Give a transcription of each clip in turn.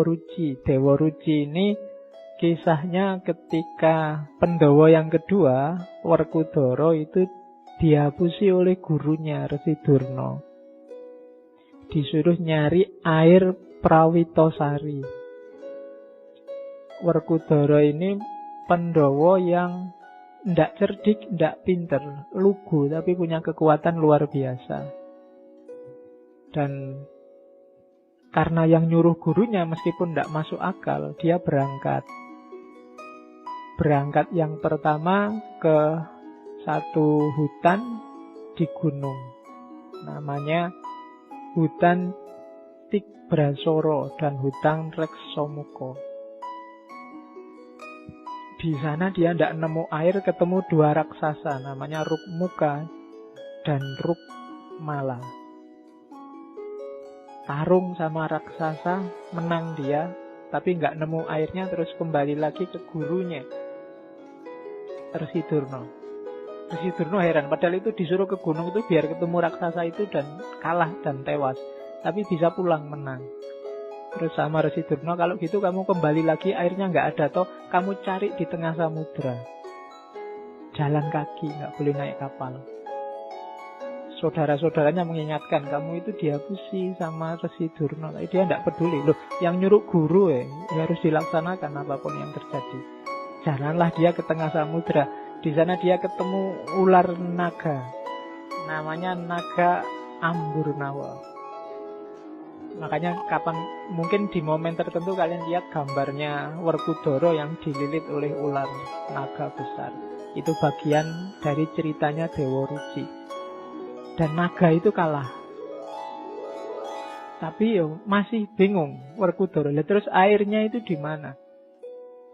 Ruci. Dewa Ruci ini kisahnya ketika Pandhawa yang kedua, Werkudara, itu dihapusi oleh gurunya Resi Durna. Disuruh nyari air Prawitosari. Werkudara ini Pandhawa yang ndak cerdik, ndak pinter, lugu, tapi punya kekuatan luar biasa. Dan karena yang nyuruh gurunya meskipun ndak masuk akal, dia berangkat. Berangkat yang pertama ke satu hutan di gunung. Namanya hutan Tikbrasara dan hutan Reksamuka. Di sana dia tidak nemu air, ketemu dua raksasa, namanya Rukmuka dan Rukmala. Tarung sama raksasa, menang dia, tapi nggak nemu airnya, terus kembali lagi ke gurunya, Resi Durna. Resi Durna heran, padahal itu disuruh ke gunung itu biar ketemu raksasa itu dan kalah dan tewas, tapi bisa pulang menang. Terus sama Resi Durna, kalau gitu kamu kembali lagi, airnya nggak ada toh, kamu cari di tengah samudra. Jalan kaki, nggak boleh naik kapal. Saudara-saudaranya mengingatkan, kamu itu dihapusi sama Resi Durna. Dia tidak peduli. Loh, yang nyuruh guru ya harus dilaksanakan apapun yang terjadi. Jalanlah dia ke tengah samudra. Di sana dia ketemu ular naga. Namanya naga Amburnawa. Makanya mungkin di momen tertentu kalian lihat gambarnya Werkudara yang dililit oleh ular naga besar. Itu bagian dari ceritanya Dewa Ruci. Dan naga itu kalah. Tapi masih bingung Werkudara. Terus airnya itu di mana?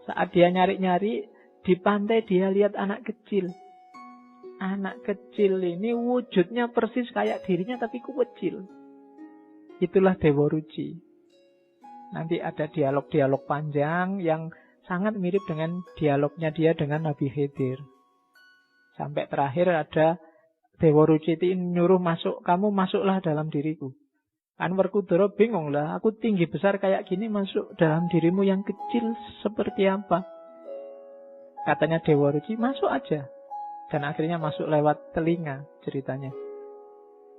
Saat dia nyari-nyari di pantai, dia lihat anak kecil. Anak kecil ini wujudnya persis kayak dirinya tapi kecil. Itulah Dewa Ruci. Nanti ada dialog-dialog panjang yang sangat mirip dengan dialognya dia dengan Nabi Khidir. Sampai terakhir ada Dewa Ruci itu nyuruh masuk, kamu masuklah dalam diriku. Kan Werkudara bingung lah, aku tinggi besar kayak gini masuk dalam dirimu yang kecil seperti apa? Katanya Dewa Ruci, masuk aja. Dan akhirnya masuk lewat telinga ceritanya.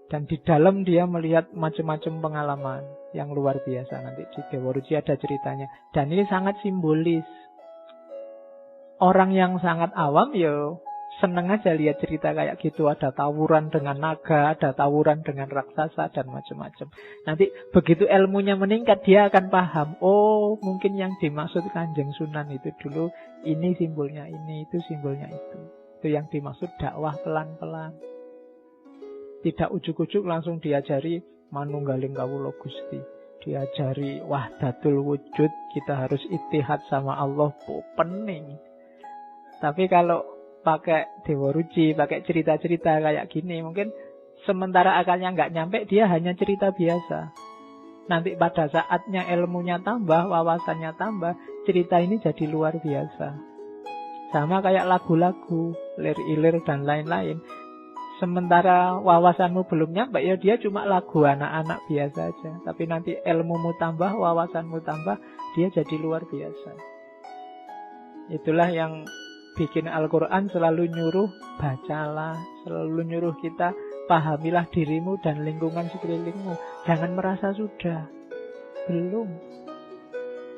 Dan di dalam dia melihat macam-macam pengalaman yang luar biasa. Nanti di Dewa Ruci ada ceritanya. Dan ini sangat simbolis. Orang yang sangat awam seneng aja lihat cerita kayak gitu. Ada tawuran dengan naga, ada tawuran dengan raksasa, dan macam-macam. Nanti begitu ilmunya meningkat, dia akan paham. Oh, mungkin yang dimaksud Kanjeng Sunan itu dulu, ini simbolnya ini, itu simbolnya itu. Itu yang dimaksud dakwah pelan-pelan. Tidak ujuk-ujuk langsung diajari manunggaling kawula Gusti. Diajari wahdatul wujud, kita harus ittihad sama Allah. Pening. Tapi kalau pakai Dewa Ruci, pakai cerita-cerita kayak gini, mungkin sementara akalnya nggak nyampe, dia hanya cerita biasa. Nanti pada saatnya ilmunya tambah, wawasannya tambah, cerita ini jadi luar biasa. Sama kayak lagu-lagu, lir-ilir dan lain-lain. Sementara wawasanmu belum nyampe, dia cuma lagu anak-anak biasa aja. Tapi nanti ilmumu tambah, wawasanmu tambah, dia jadi luar biasa. Itulah yang bikin Al-Quran selalu nyuruh bacalah, selalu nyuruh kita pahamilah dirimu dan lingkungan sekelilingmu. Jangan merasa sudah, belum.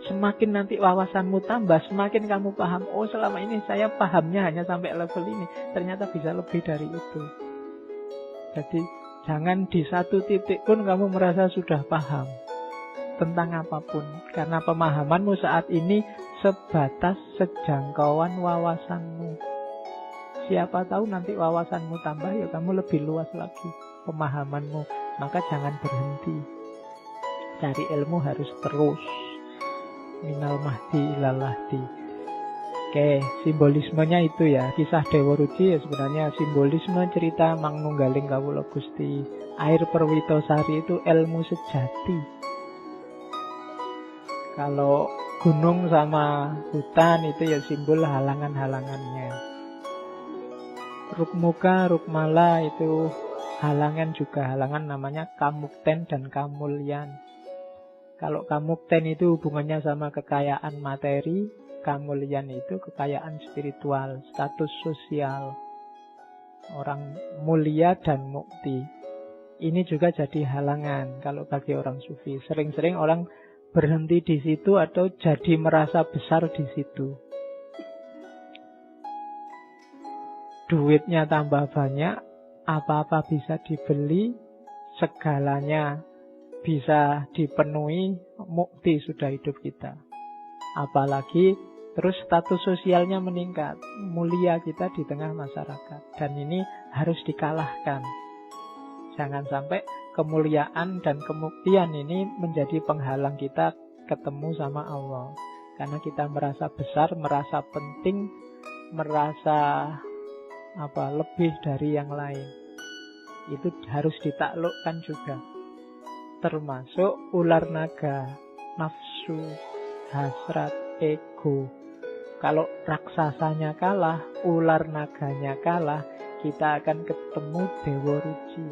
Semakin nanti wawasanmu tambah, semakin kamu paham, oh selama ini saya pahamnya hanya sampai level ini, ternyata bisa lebih dari itu. Jadi jangan di satu titik pun kamu merasa sudah paham tentang apapun, karena pemahamanmu saat ini sebatas sejangkauan wawasanmu. Siapa tahu nanti wawasanmu tambah, kamu lebih luas lagi pemahamanmu. Maka jangan berhenti. Cari ilmu harus terus. Minal mahdi ilal lahdi. Oke, simbolismenya itu ya. Kisah Dewa Ruci sebenarnya simbolisme cerita Manunggaling Kawula Gusti. Air Prawitosari itu ilmu sejati. Kalau gunung sama hutan itu simbol halangan-halangannya. Rukmuka, Rukmala itu halangan juga. Halangan namanya Kamukten dan Kamulyan. Kalau kamukten itu hubungannya sama kekayaan materi, kamulian itu kekayaan spiritual, status sosial. Orang mulia dan mukti. Ini juga jadi halangan kalau bagi orang sufi. Sering-sering orang berhenti di situ atau jadi merasa besar di situ. Duitnya tambah banyak, apa-apa bisa dibeli, segalanya bisa dipenuhi, mukti sudah hidup kita. Apalagi terus status sosialnya meningkat, mulia kita di tengah masyarakat. Dan ini harus dikalahkan. Jangan sampai kemuliaan dan kemuktian ini menjadi penghalang kita ketemu sama Allah. Karena kita merasa besar, merasa penting, merasa lebih dari yang lain. Itu harus ditaklukkan juga. Termasuk ular naga, nafsu, hasrat, ego. Kalau raksasanya kalah, ular naganya kalah, kita akan ketemu Dewa Ruci,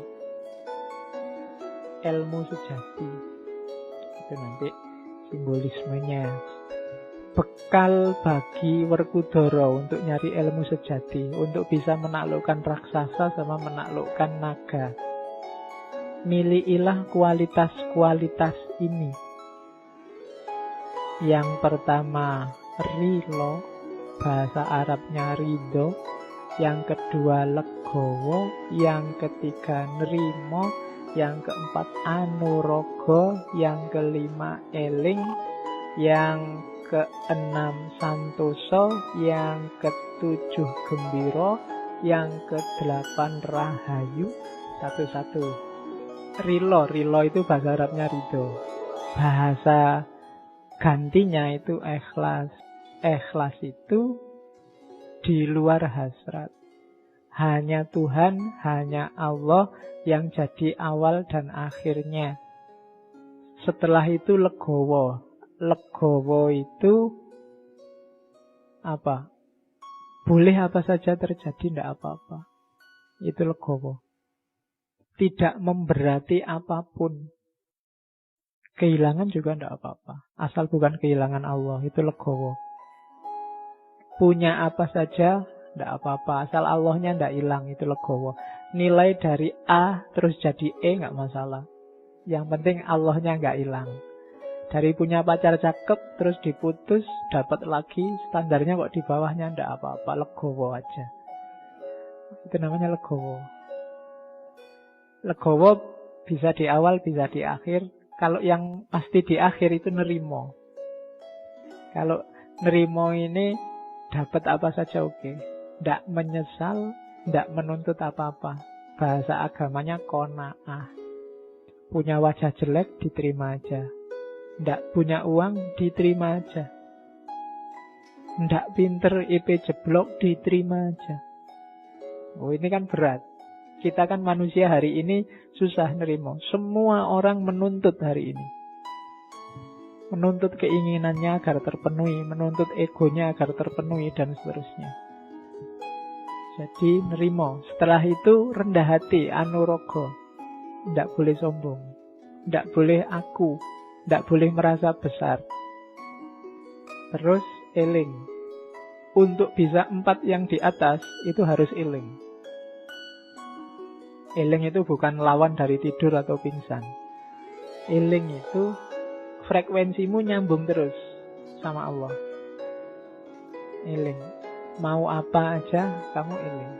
ilmu sejati. Itu nanti simbolismenya. Bekal bagi Werkudara untuk nyari ilmu sejati, untuk bisa menaklukkan raksasa sama menaklukkan naga. Milikilah kualitas-kualitas ini. Yang pertama, rilo, bahasa Arabnya ridho. Yang kedua, legowo. Yang ketiga, nerimo. Yang keempat, anurogo. Yang kelima, eling. Yang keenam, santoso. Yang ketujuh, gembiro. Yang kedelapan, rahayu. Satu-satu. Rilo itu bahasa Arabnya ridho. Bahasa gantinya itu ikhlas. Ikhlas itu di luar hasrat. Hanya Tuhan, hanya Allah yang jadi awal dan akhirnya. Setelah itu legowo. Legowo itu apa? Boleh apa saja terjadi, tidak apa-apa. Itu legowo. Tidak memberati apapun. Kehilangan juga tidak apa-apa. Asal bukan kehilangan Allah. Itu legowo. Punya apa saja tidak apa-apa. Asal Allahnya tidak hilang. Itu legowo. Nilai dari A terus jadi E nggak masalah. Yang penting Allahnya nggak hilang. Dari punya pacar cakep terus diputus, dapat lagi, standarnya kok di bawahnya tidak apa-apa. Legowo aja. Itu namanya legowo. Legowo bisa di awal, bisa di akhir. Kalau yang pasti di akhir itu nerimo. Kalau nerimo ini dapat apa saja oke. Tidak menyesal, tidak menuntut apa-apa. Bahasa agamanya qanaah. Punya wajah jelek, diterima aja. Tidak punya uang, diterima aja. Tidak pinter, IP jeblok, diterima aja. Oh, ini kan berat. Kita kan manusia hari ini susah nerimo. Semua orang menuntut hari ini. Menuntut keinginannya agar terpenuhi, menuntut egonya agar terpenuhi, dan seterusnya. Jadi nerimo. Setelah itu rendah hati, anurogo. Tidak boleh sombong. Tidak boleh aku. Tidak boleh merasa besar. Terus eling. Untuk bisa 4 yang di atas, itu harus eling. Eling itu bukan lawan dari tidur atau pingsan. Eling itu frekuensimu nyambung terus sama Allah. Eling. Mau apa aja, kamu eling.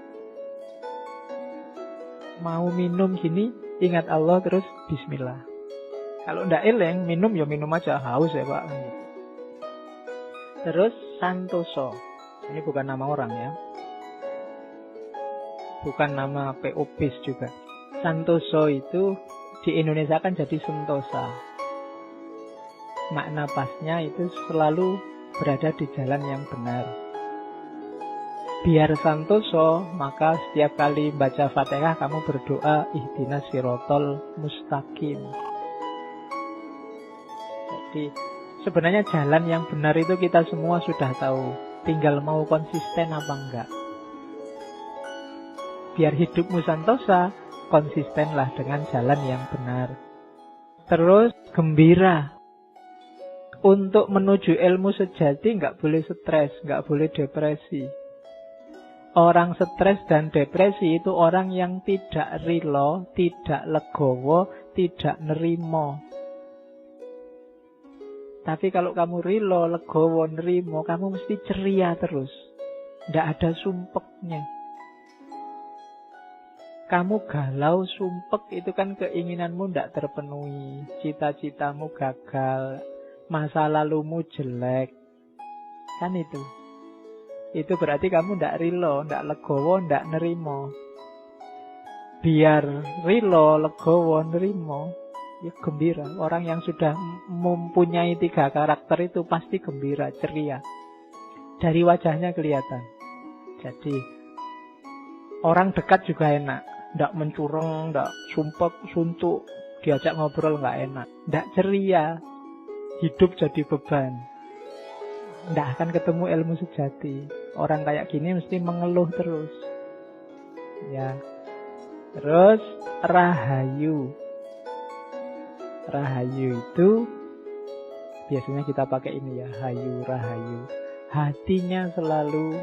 Mau minum gini, ingat Allah terus bismillah. Kalau ndak eling, minum ya minum aja. Haus ya Pak. Terus santoso. Ini bukan nama orang ya. Bukan nama PO bis juga. Santoso itu di Indonesia kan jadi sentosa. Makna pasnya itu selalu berada di jalan yang benar. Biar santoso, maka setiap kali baca Fatihah kamu berdoa ihdinas sirotol mustaqim. Jadi sebenarnya jalan yang benar itu kita semua sudah tahu. Tinggal mau konsisten apa enggak. Biar hidupmu santosa, konsistenlah dengan jalan yang benar. Terus gembira. Untuk menuju ilmu sejati nggak boleh stres, nggak boleh depresi. Orang stres dan depresi itu orang yang tidak rilo, tidak legowo, tidak nerimo. Tapi kalau kamu rilo, legowo, nerimo, kamu mesti ceria terus. Nggak ada sumpeknya. Kamu galau, sumpek, itu kan keinginanmu nggak terpenuhi. Cita-citamu gagal. Masa lalumu jelek. Kan itu. Itu berarti kamu ndak rilo, ndak legowo, ndak nerimo. Biar rilo, legowo, nerimo, ya gembira. Orang yang sudah mempunyai 3 karakter itu pasti gembira, ceria. Dari wajahnya kelihatan. Jadi orang dekat juga enak. Ndak mencurang, ndak sumpek, suntuk. Diajak ngobrol nggak enak. Ndak ceria. Hidup jadi beban. Nggak akan ketemu ilmu sejati. Orang kayak gini mesti mengeluh terus. Ya. Terus rahayu. Rahayu itu biasanya kita pakai ini ya, hayu, rahayu. Hatinya selalu